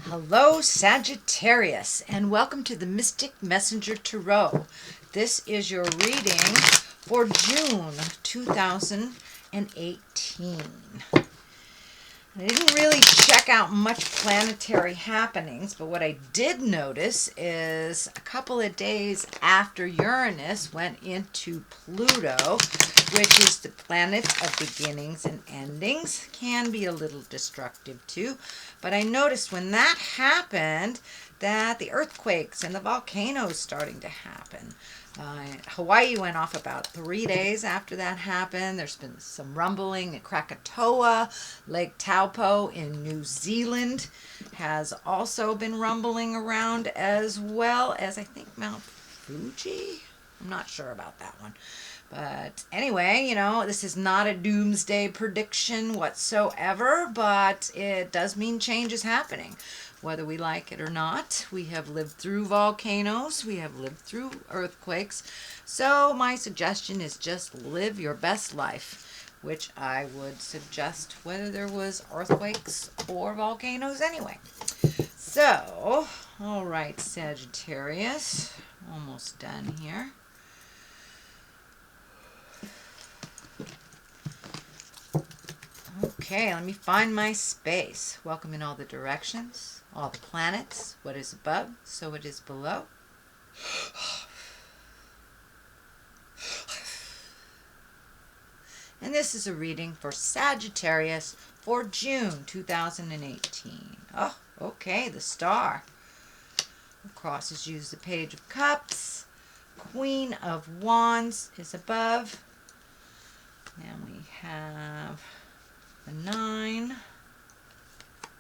Hello, Sagittarius, and welcome to the Mystic Messenger Tarot. This is your reading for June 2018. I didn't really check out much planetary happenings, but what I did notice is a couple of days after Uranus went into Pluto, which is the planet of beginnings and endings, can be a little destructive too. But I noticed when that happened that the earthquakes and the volcanoes starting to happen. Hawaii went off about 3 days after that happened. There's been some rumbling at Krakatoa. Lake Taupo in New Zealand has also been rumbling around, as well as I think Mount Fuji. I'm not sure about that one. But anyway, this is not a doomsday prediction whatsoever, but it does mean change is happening, whether we like it or not. We have lived through volcanoes, we have lived through earthquakes, so my suggestion is just live your best life, which I would suggest whether there was earthquakes or volcanoes anyway. So, all right, Sagittarius, almost done here. Okay, let me find my space. Welcome in all the directions, all the planets. What is above, so it is below. And this is a reading for Sagittarius for June 2018. Oh, okay, the star. The cross is used, the Page of Cups. Queen of Wands is above. And we have the 9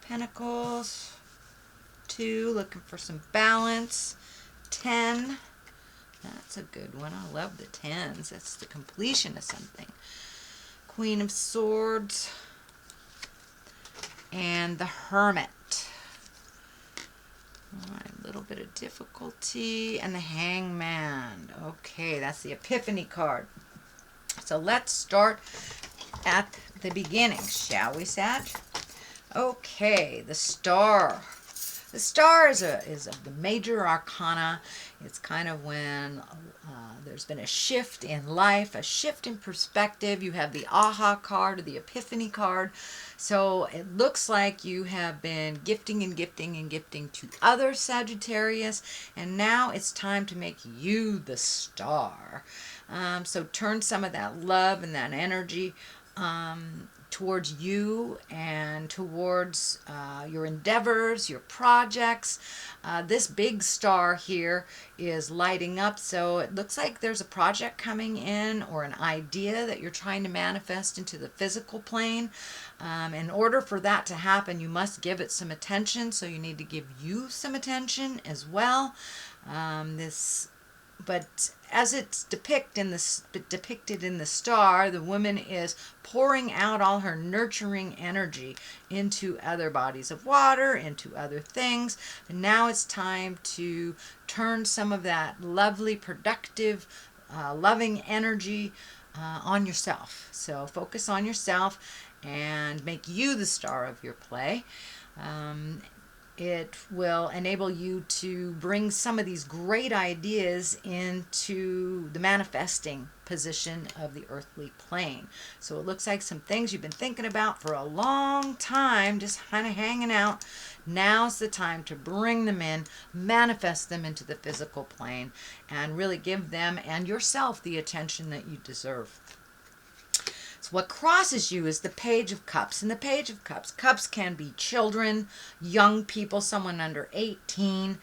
Pentacles, 2, looking for some balance, 10, that's a good one. I love the 10s. That's the completion of something. Queen of Swords, and the Hermit. All right, a little bit of difficulty, and the Hangman. Okay, that's the Epiphany card. So let's start at the beginning, shall we, Sag? Okay, the star. The star is of the major arcana. It's kind of when there's been a shift in life, a shift in perspective. You have the aha card or the epiphany card. So it looks like you have been gifting and gifting and gifting to other Sagittarius, and now it's time to make you the star. So turn some of that love and that energy towards you and towards your endeavors, your projects. This big star here is lighting up, so it looks like there's a project coming in or an idea that you're trying to manifest into the physical plane. In order for that to happen, you must give it some attention, so you need to give you some attention as well. But as it's depicted in the star, the woman is pouring out all her nurturing energy into other bodies of water, into other things. And now it's time to turn some of that lovely, productive, loving energy on yourself. So focus on yourself and make you the star of your play. It will enable you to bring some of these great ideas into the manifesting position of the earthly plane. So it looks like some things you've been thinking about for a long time, just kind of hanging out. Now's the time to bring them in, manifest them into the physical plane, and really give them and yourself the attention that you deserve. So what crosses you is the Page of Cups. And the Page of Cups, cups can be children, young people, someone under 18.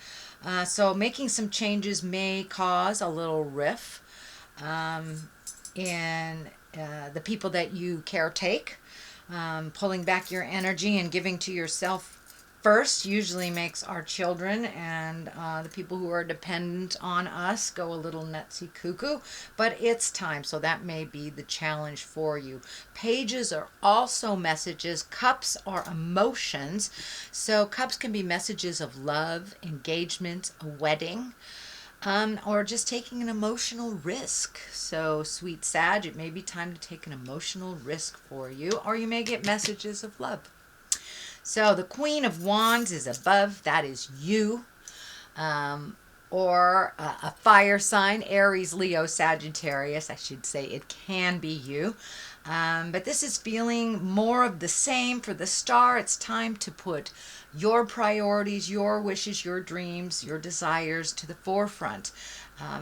So making some changes may cause a little rift in the people that you caretake. Pulling back your energy and giving to yourself first usually makes our children and the people who are dependent on us go a little nutsy cuckoo, but it's time, so that may be the challenge for you. Pages are also messages. Cups are emotions, so cups can be messages of love, engagement, a wedding, or just taking an emotional risk. So sweet Sag, it may be time to take an emotional risk for you, or you may get messages of love. So the Queen of Wands is above. That is you. Or a fire sign, Aries, Leo, Sagittarius. I should say it can be you. But this is feeling more of the same for the star. It's time to put your priorities, your wishes, your dreams, your desires to the forefront.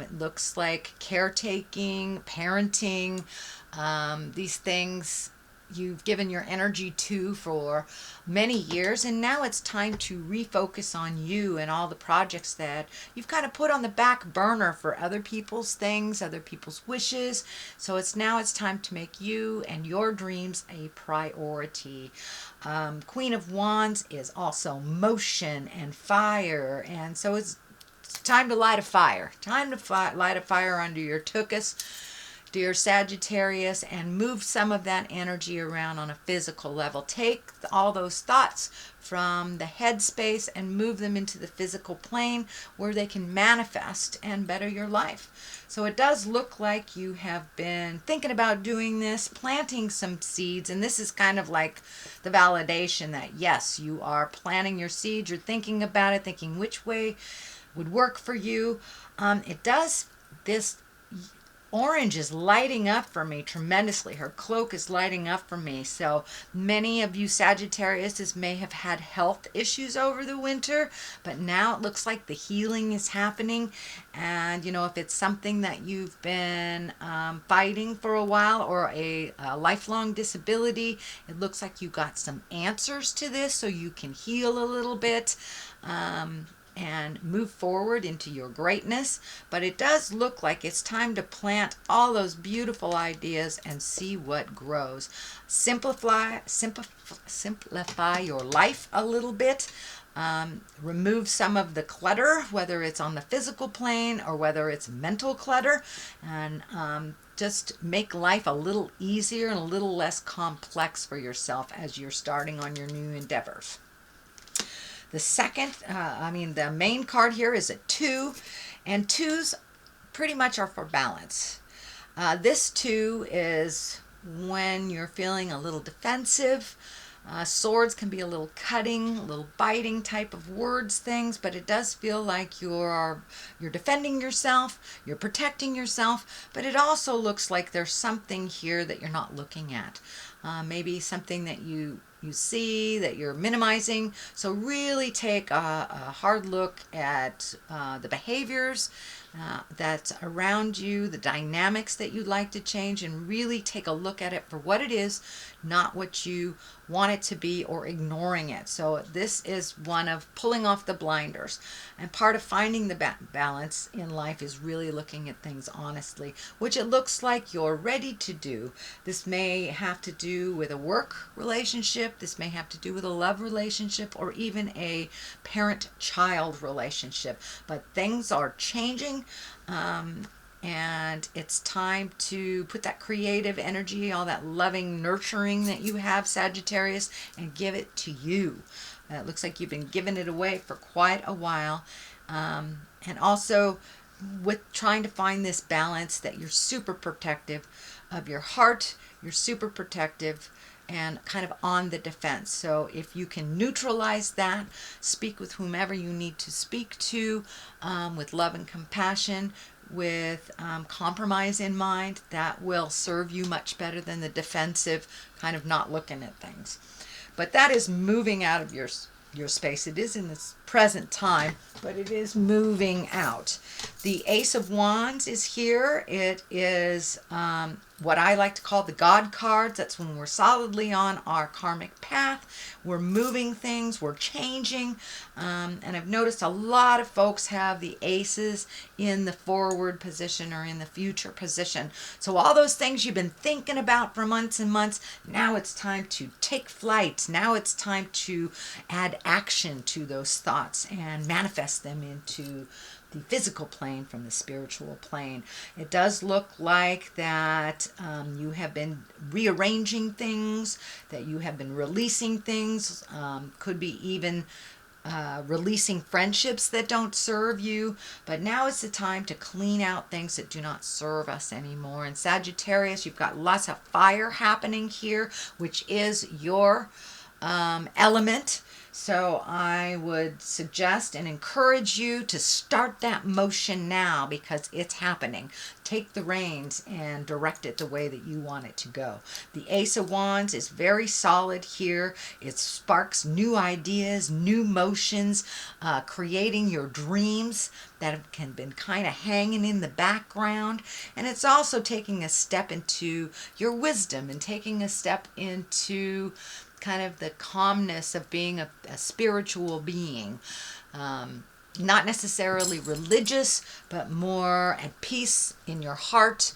It looks like caretaking, parenting, these things you've given your energy to for many years, and now it's time to refocus on you and all the projects that you've kind of put on the back burner for other people's things, other people's wishes. So it's time to make you and your dreams a priority. Queen of Wands is also motion and fire, and so it's time to light a fire. Time to light a fire under your tuchus, dear Sagittarius, and move some of that energy around on a physical level. Take all those thoughts from the head space and move them into the physical plane where they can manifest and better your life. So it does look like you have been thinking about doing this, planting some seeds, and this is kind of like the validation that yes, you are planting your seeds, you're thinking about it, thinking which way would work for you. This orange is lighting up for me tremendously. Her cloak is lighting up for me. So many of you Sagittarius may have had health issues over the winter, but now it looks like the healing is happening. And if it's something that you've been fighting for a while, or a lifelong disability, it looks like you got some answers to this, so you can heal a little bit. And move forward into your greatness. But it does look like it's time to plant all those beautiful ideas and see what grows. Simplify your life a little bit. Remove some of the clutter, whether it's on the physical plane or whether it's mental clutter, and just make life a little easier and a little less complex for yourself as you're starting on your new endeavors. The main card here is a 2, and 2s pretty much are for balance. This 2 is when you're feeling a little defensive. Swords can be a little cutting, a little biting type of words, things, but it does feel like you're defending yourself, you're protecting yourself, but it also looks like there's something here that you're not looking at. Maybe something that you see that you're minimizing. So really take a hard look at the behaviors that's around you, the dynamics that you'd like to change, and really take a look at it for what it is, not what you want it to be, or ignoring it. So this is one of pulling off the blinders. And part of finding the balance in life is really looking at things honestly, which it looks like you're ready to do. This may have to do with a work relationship. This may have to do with a love relationship, or even a parent-child relationship. But things are changing. And it's time to put that creative energy, all that loving, nurturing that you have, Sagittarius, and give it to you. It looks like you've been giving it away for quite a while. And also with trying to find this balance, that you're super protective of your heart, you're super protective and kind of on the defense. So if you can neutralize that, speak with whomever you need to speak to, with love and compassion, with compromise in mind, that will serve you much better than the defensive kind of not looking at things. But that is moving out of your space. It is in this present time, but it is moving out. The Ace of Wands is here. It is what I like to call the God cards. That's when we're solidly on our karmic path. We're moving things, we're changing. And I've noticed a lot of folks have the aces in the forward position or in the future position. So all those things you've been thinking about for months and months, now it's time to take flight. Now it's time to add action to those thoughts and manifest them into the physical plane from the spiritual plane. It does look like that you have been rearranging things, that you have been releasing things, could be even releasing friendships that don't serve you. But now is the time to clean out things that do not serve us anymore. And Sagittarius, you've got lots of fire happening here, which is your element. So I would suggest and encourage you to start that motion now because it's happening. Take the reins and direct it the way that you want it to go. The Ace of Wands is very solid here. It sparks new ideas, new motions, creating your dreams that have been kind of hanging in the background. And it's also taking a step into your wisdom and taking a step into kind of the calmness of being a spiritual being. Not necessarily religious, but more at peace in your heart.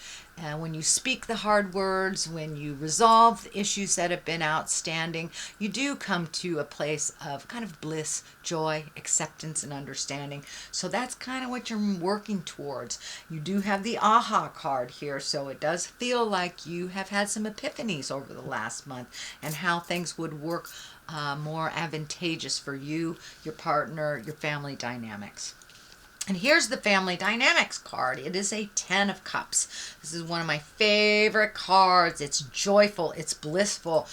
When you speak the hard words, when you resolve the issues that have been outstanding, you do come to a place of kind of bliss, joy, acceptance, and understanding. So that's kind of what you're working towards. You do have the aha card here, so it does feel like you have had some epiphanies over the last month and how things would work more advantageous for you, your partner, your family dynamics. And here's the family dynamics card. It is a 10 of Cups. This is one of my favorite cards. It's joyful. It's blissful.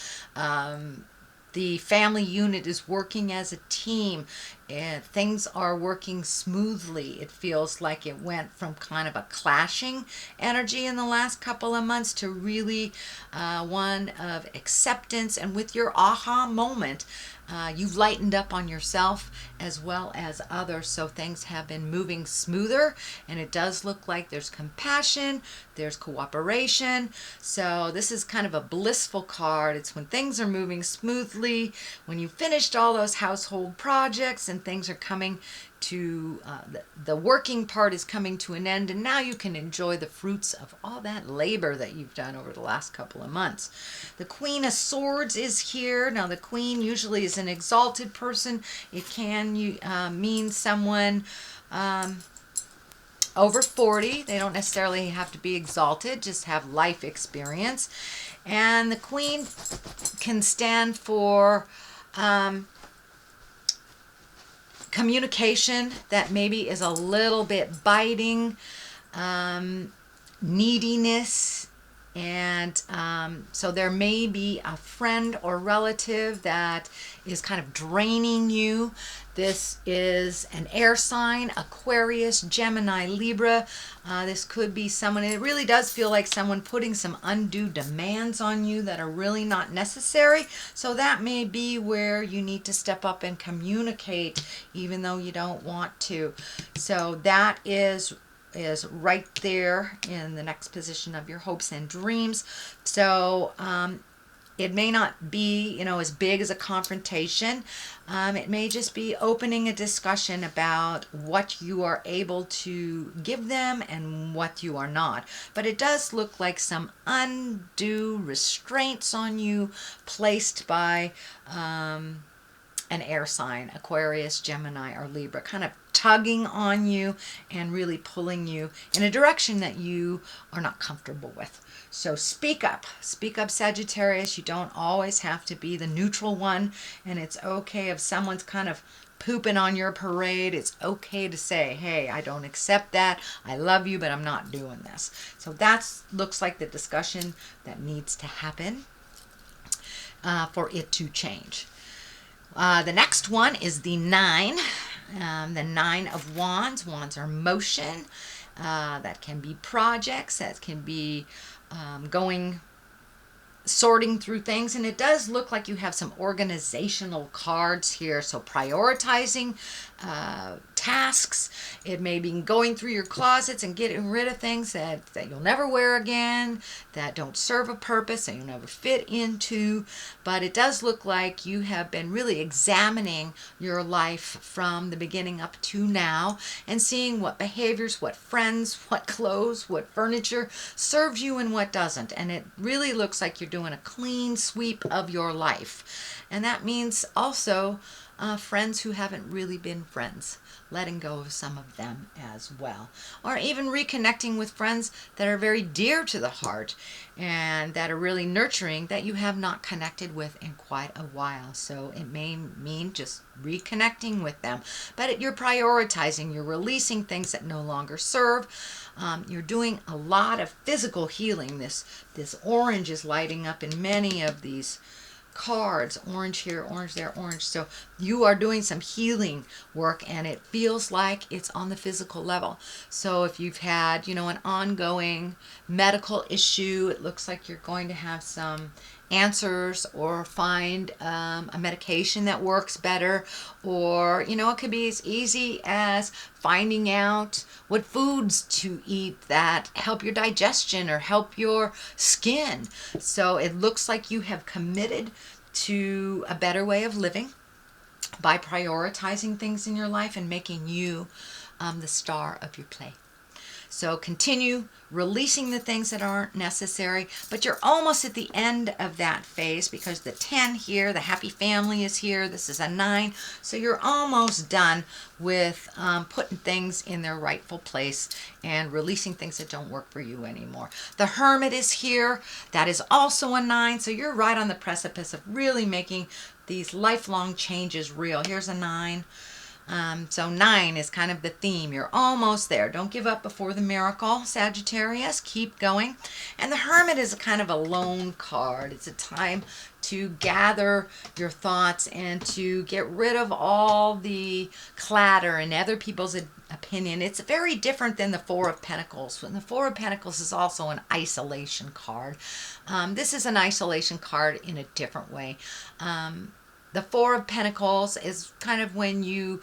The family unit is working as a team, and things are working smoothly. It feels like it went from kind of a clashing energy in the last couple of months to really one of acceptance. And with your aha moment, you've lightened up on yourself as well as others, so things have been moving smoother, and it does look like there's compassion, there's cooperation. So this is kind of a blissful card. It's when things are moving smoothly, when you finished all those household projects and things are coming to the working part is coming to an end, and now you can enjoy the fruits of all that labor that you've done over the last couple of months. The Queen of Swords is here. Now the Queen usually is an exalted person. It can mean someone over 40. They don't necessarily have to be exalted, just have life experience. And the Queen can stand for communication that maybe is a little bit biting, neediness, and so there may be a friend or relative that is kind of draining you. This is an air sign, Aquarius, Gemini, Libra. This could be someone, it really does feel like someone putting some undue demands on you that are really not necessary. So that may be where you need to step up and communicate even though you don't want to. So that is right there in the next position of your hopes and dreams. So it may not be, as big as a confrontation. It may just be opening a discussion about what you are able to give them and what you are not. But it does look like some undue restraints on you placed by an air sign, Aquarius, Gemini, or Libra, kind of tugging on you and really pulling you in a direction that you are not comfortable with. So speak up, Sagittarius. You don't always have to be the neutral one, and it's okay if someone's kind of pooping on your parade. It's okay to say, hey, I don't accept that. I love you, but I'm not doing this. So that looks like the discussion that needs to happen for it to change. The next one is the 9. The 9 of Wands. Wands are motion. That can be projects. That can be sorting through things. And it does look like you have some organizational cards here. So prioritizing tasks. It may be going through your closets and getting rid of things that you'll never wear again, that don't serve a purpose, that you'll never fit into. But it does look like you have been really examining your life from the beginning up to now and seeing what behaviors, what friends, what clothes, what furniture serves you and what doesn't. And it really looks like you're doing a clean sweep of your life. And that means also friends who haven't really been friends, letting go of some of them as well. Or even reconnecting with friends that are very dear to the heart and that are really nurturing that you have not connected with in quite a while. So it may mean just reconnecting with them. But you're prioritizing, you're releasing things that no longer serve. You're doing a lot of physical healing. This orange is lighting up in many of these cards, orange here, orange there, orange. So you are doing some healing work, and it feels like it's on the physical level. So if you've had, an ongoing medical issue, it looks like you're going to have some answers, or find a medication that works better, or it could be as easy as finding out what foods to eat that help your digestion or help your skin. So it looks like you have committed to a better way of living by prioritizing things in your life and making you the star of your play. So continue releasing the things that aren't necessary, but you're almost at the end of that phase, because the 10 here, the happy family is here. This is a 9. So you're almost done with putting things in their rightful place and releasing things that don't work for you anymore. The Hermit is here. That is also a 9. So you're right on the precipice of really making these lifelong changes real. Here's a 9. So 9 is kind of the theme. You're almost there. Don't give up before the miracle, Sagittarius. Keep going. And the Hermit is a kind of a lone card. It's a time to gather your thoughts and to get rid of all the clatter and other people's opinion. It's very different than the Four of Pentacles. And the Four of Pentacles is also an isolation card. This is an isolation card in a different way. The Four of Pentacles is kind of when you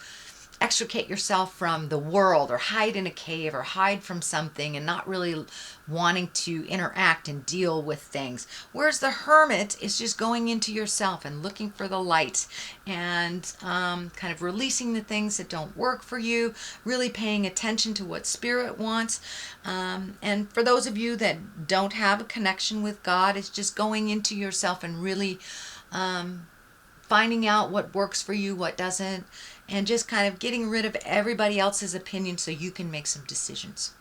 extricate yourself from the world, or hide in a cave, or hide from something and not really wanting to interact and deal with things. Whereas the Hermit is just going into yourself and looking for the light, and kind of releasing the things that don't work for you, really paying attention to what Spirit wants. And for those of you that don't have a connection with God, it's just going into yourself and really finding out what works for you, what doesn't, and just kind of getting rid of everybody else's opinion so you can make some decisions.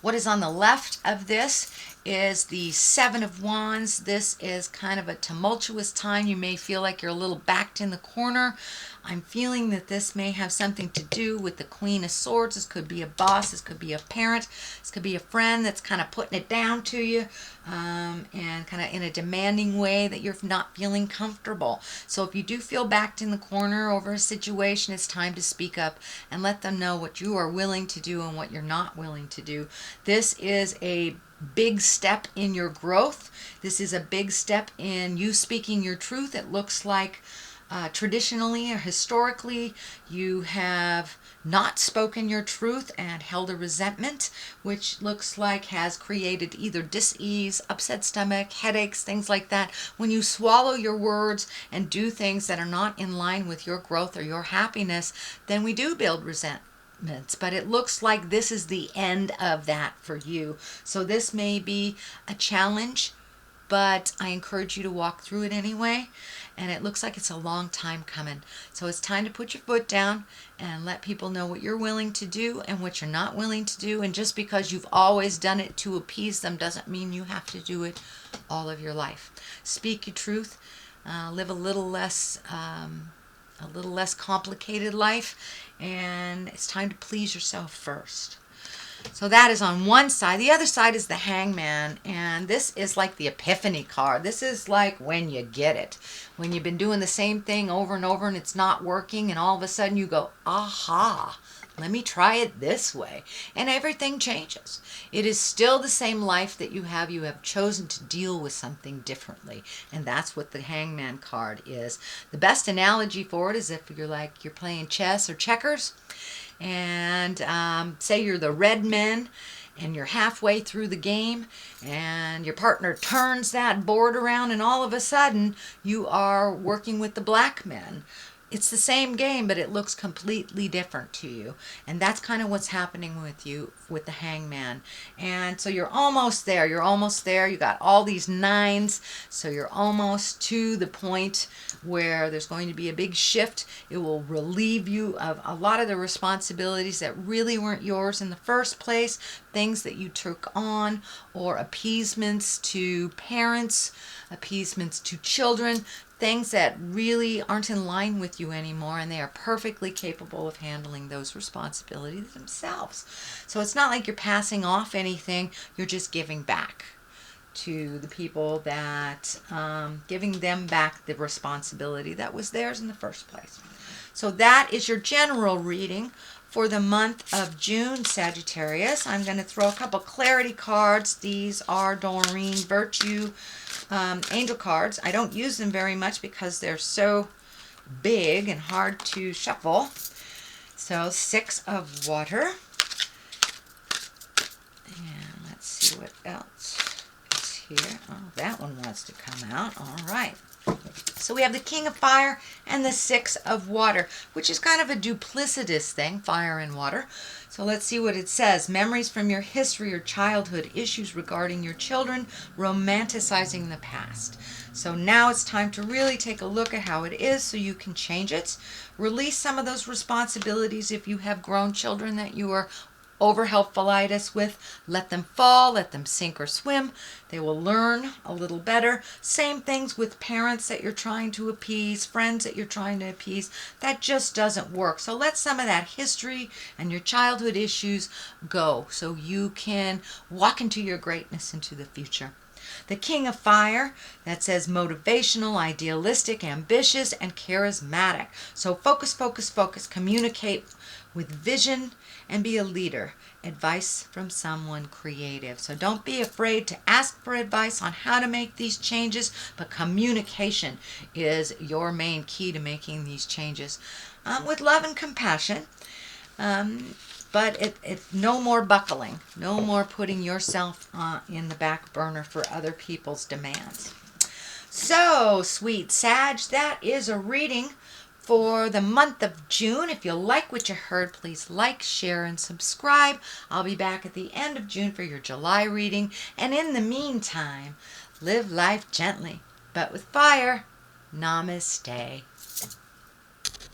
What is on the left of this is the Seven of Wands. This is kind of a tumultuous time. You may feel like you're a little backed in the corner. I'm feeling that this may have something to do with the Queen of Swords. This could be a boss. This could be a parent. This could be a friend that's kind of putting it down to you, and kind of in a demanding way that you're not feeling comfortable. So if you do feel backed in the corner over a situation, it's time to speak up and let them know what you are willing to do and what you're not willing to do. This is a big step in your growth. This is a big step in you speaking your truth. It looks like traditionally or historically you have not spoken your truth and held a resentment, which looks like has created either dis-ease, upset stomach, headaches, things like that. When you swallow your words and do things that are not in line with your growth or your happiness, then we do build resentment. But it looks like this is the end of that for you. So this may be a challenge, but I encourage you to walk through it anyway. And it looks like it's a long time coming. So it's time to put your foot down and let people know what you're willing to do and what you're not willing to do. And just because you've always done it to appease them doesn't mean you have to do it all of your life. Speak your truth. Live a little less complicated life. And it's time to please yourself first. So that is on one side. The other side is the Hangman, and this is like the epiphany card. This is like when you get it. When you've been doing the same thing over and over and it's not working, and all of a sudden you go, aha, let me try it this way. And everything changes. It is still the same life that you have. You have chosen to deal with something differently. And that's what the Hangman card is. The best analogy for it is if you're playing chess or checkers, and say you're the red men and you're halfway through the game and your partner turns that board around and all of a sudden you are working with the black men. It's the same game, but it looks completely different to you. And that's kind of what's happening with you with the Hangman. And so you're almost there. You're almost there. You got all these 9s. So you're almost to the point where there's going to be a big shift. It will relieve you of a lot of the responsibilities that really weren't yours in the first place. Things that you took on, or appeasements to parents, appeasements to children, things that really aren't in line with you anymore, and they are perfectly capable of handling those responsibilities themselves. So it's not like you're passing off anything, you're just giving back. to the people that, giving them back the responsibility that was theirs in the first place. So that is your general reading for the month of June, Sagittarius. I'm going to throw a couple clarity cards. These are Doreen Virtue angel cards. I don't use them very much because they're so big and hard to shuffle. So 6 of water. And let's see what else is here. Oh, that one wants to come out. All right. So we have the King of Fire and the 6 of Water, which is kind of a duplicitous thing, fire and water. So let's see what it says. Memories from your history or childhood, issues regarding your children, romanticizing the past. So now it's time to really take a look at how it is so you can change it. Release some of those responsibilities if you have grown children that you are over helpfulitis with. Let them fall, let them sink or swim. They will learn a little better. Same things with parents that you're trying to appease, friends that you're trying to appease. That just doesn't work. So let some of that history and your childhood issues go so you can walk into your greatness into the future. The King of Fire, that says motivational, idealistic, ambitious, and charismatic. So focus, focus, focus. Communicate with vision and be a leader. Advice from someone creative. So don't be afraid to ask for advice on how to make these changes, but communication is your main key to making these changes with love and compassion. But no more buckling, no more putting yourself in the back burner for other people's demands. So, sweet Sag, that is a reading for the month of June. If you like what you heard, please like, share, and subscribe. I'll be back at the end of June for your July reading. And in the meantime, live life gently, but with fire. Namaste.